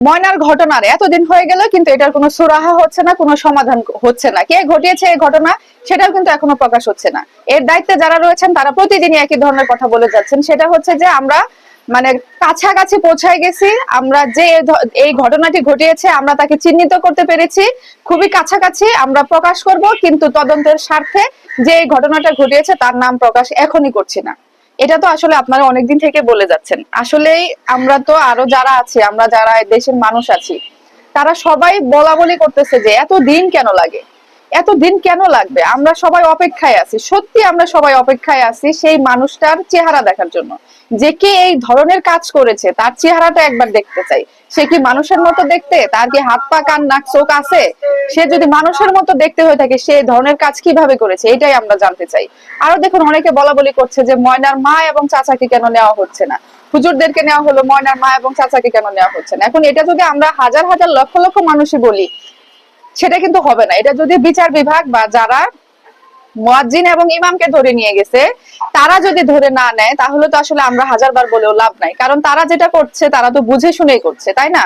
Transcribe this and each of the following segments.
ময়নার ঘটনার এতদিন হয়ে গেল কিন্তু এটার কোনো সুরাহা হচ্ছে না, কোনো সমাধান হচ্ছে না। কে ঘটিয়েছে এই ঘটনা সেটাও কিন্তু এখনো প্রকাশ হচ্ছে না। এর দায়িত্বে যারা রয়েছেন তারা প্রতিদিনই একই ধরনের কথা বলে যাচ্ছেন, সেটা হচ্ছে যে আমরা মানে কাছাকাছি পৌঁছায় গেছি, আমরা যে এই ঘটনাটি ঘটিয়েছে আমরা তাকে চিহ্নিত করতে পেরেছি, খুবই কাছাকাছি, আমরা প্রকাশ করব, কিন্তু তদন্তের স্বার্থে যে এই ঘটনাটা ঘটিয়েছে তার নাম প্রকাশ এখনই করছি না। এটা তো আসলে আপনারা অনেকদিন থেকে বলে যাচ্ছেন। আসলেই আমরা তো আরো যারা আছি, আমরা যারা দেশের মানুষ আছি, তারা সবাই বলা বলি করতেছে যে এত দিন কেন লাগে, এত দিন কেন লাগবে। আমরা সবাই অপেক্ষায় আছি, সত্যি আমরা সবাই অপেক্ষায় আছি সেই মানুষটার চেহারা দেখার জন্য, যে কে এই ধরনের কাজ করেছে তার চেহারাটা একবার দেখতে চাই। সে কি মানুষের মতো দেখতে? তার কি হাত পা কান নাক চোখ আছে? সে যদি মানুষের মতো দেখতে হয়ে থাকে সে ধরনের কাজ কিভাবে করেছে, এটাই আমরা জানতে চাই। আরো দেখুন, অনেকে বলা বলি করছে যে ময়নার মা এবং চাচাকে কেন নেওয়া হচ্ছে না, হুজুরদেরকে নেওয়া হলো, ময়নার মা এবং চাচাকে কেন নেওয়া হচ্ছে না। এখন এটা যদি আমরা হাজার হাজার লক্ষ লক্ষ মানুষই বলি সেটা কিন্তু হবে না। এটা যদি বিচার বিভাগ বা যারা মুয়াজ্জিন এবং ইমামকে ধরে নিয়ে গেছে তারা যদি ধরে না নেয় তাহলে তো আসলে আমরা হাজারবার বলেও লাভ নাই, কারণ তারা যেটা করছে তারা তো বুঝে শুনেই করছে, তাই না?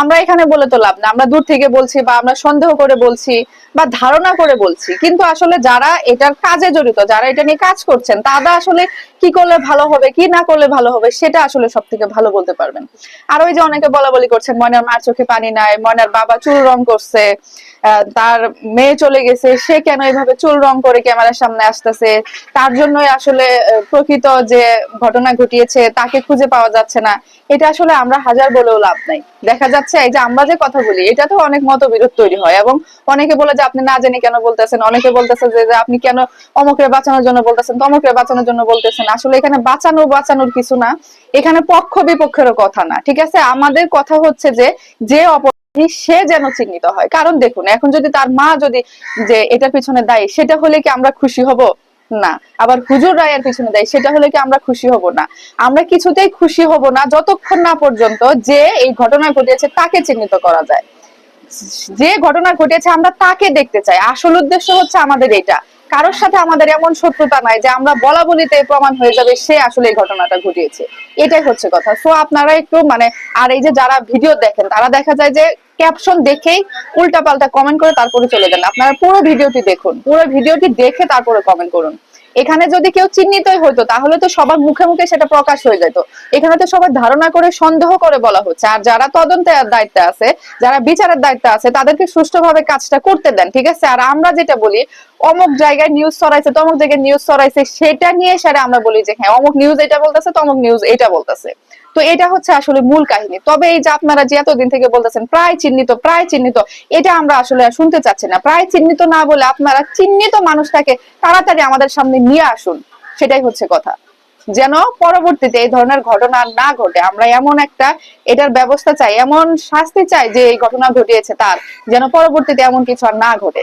আমরা এখানে বলে তো লাভ না, আমরা দূর থেকে বলছি বা আমরা সন্দেহ করে বলছি বা ধারণা করে বলছি, কিন্তু আসলে যারা এটার কাজে জড়িত, যারা এটা নিয়ে কাজ করছেন, তারা আসলে কি করলে ভালো হবে কি না করলে ভালো হবে সেটা আসলে সব থেকে ভালো বলতে পারবেন। আর ওই যে অনেকে বলা বলি করছেন ময়নার মার চোখে পানি নাই, ময়নার বাবা চুল রং করছে, তার মেয়ে চলে গেছে, সে কেন এইভাবে চুল রং করে ক্যামেরার সামনে আসতেছে, তার জন্যই আসলে প্রকৃত যে ঘটনা ঘটিয়েছে তাকে খুঁজে পাওয়া যাচ্ছে না। এটা আসলে আমরা হাজার বলেও লাভ নাই। দেখা যাচ্ছে এই যে আমরা যে কথা বলি এটা তো অনেক মতবিরোধ তৈরি হয়, এবং অনেকে বলে যে আপনি না জানি কেন বলতেছেন, অনেকে বলতেছে যে আপনি কেন অমুকের বাঁচানোর জন্য বলতেছেন, তমুকের বাঁচানোর জন্য বলতেছেন। আসলে এখানে বাঁচানোর কিছু না, এখানে পক্ষ বিপক্ষেরও কথা না, ঠিক আছে? আমাদের কথা হচ্ছে যে যে সে যেন চিহ্নিত হয়। কারণ দেখুন, এখন যদি তার মা যদি যে এটার পিছনে দায়ী সেটা হলে কি আমরা খুশি হব? না। আবার হুজুর রায়ের পিছনে দায়ী সেটা হলে কি আমরা খুশি হব? না। আমরা কিছুতেই খুশি হব না যতক্ষণ না পর্যন্ত যে এই ঘটনা ঘটেছে তাকে চিহ্নিত করা যায়। যে ঘটনা ঘটেছে আমরা তাকে দেখতে চাই। আসল উদ্দেশ্য হচ্ছে আমাদের এটা। কারোর সাথে আমাদের এমন শত্রুতা নাই যে আমরা বলা বলিতে প্রমাণ হয়ে যাবে সে আসলে এই ঘটনাটা ঘটিয়েছে। এটাই হচ্ছে কথা। সো আপনারা একটু মানে, আর এই যে যারা ভিডিও দেখেন তারা দেখা যায় যে ক্যাপশন দেখেই উল্টাপাল্টা কমেন্ট করে তারপরে চলে যান। আপনারা পুরো ভিডিওটি দেখুন, পুরো ভিডিওটি দেখে তারপরে কমেন্ট করুন। এখানে যদি কেউ চিহ্নিতই হইতো তাহলে তো সবার মুখে মুখে সেটা প্রকাশ হয়ে যেত। এখানে তো সবাই ধারণা করে সন্দেহ করে বলা হচ্ছে। আর যারা তদন্তের দায়িত্বে আছে, যারা বিচারের দায়িত্বে আছে, তাদেরকে সুষ্ঠুভাবে কাজটা করতে দেন, ঠিক আছে? আর আমরা যেটা বলি অমুক জায়গায় নিউজ ছড়াইছে, তমুক জায়গায় নিউজ ছড়াইছে, সেটা নিয়ে সেটা আমরা বলি যে হ্যাঁ অমুক নিউজ এটা বলতেছে, তমুক নিউজ এটা বলতেছে। তো এটা হচ্ছে আসলে মূল কাহিনী। তবে এই যে আপনারা যে এতদিন থেকে বলতেছেন প্রায় চিহ্নিত প্রায় চিহ্নিত, এটা আমরা আসলে শুনতে চাচ্ছি না। প্রায় চিহ্নিত না বলে আপনারা চিহ্নিত মানুষটাকে তাড়াতাড়ি আমাদের সামনে নিয়ে আসুন, সেটাই হচ্ছে কথা। যেন পরবর্তীতে এই ধরনের ঘটনা না ঘটে। আমরা এমন একটা এটার ব্যবস্থা চাই, এমন শাস্তি চাই যে এই ঘটনা ঘটিয়েছে তার, যেন পরবর্তীতে এমন কিছু আর না ঘটে।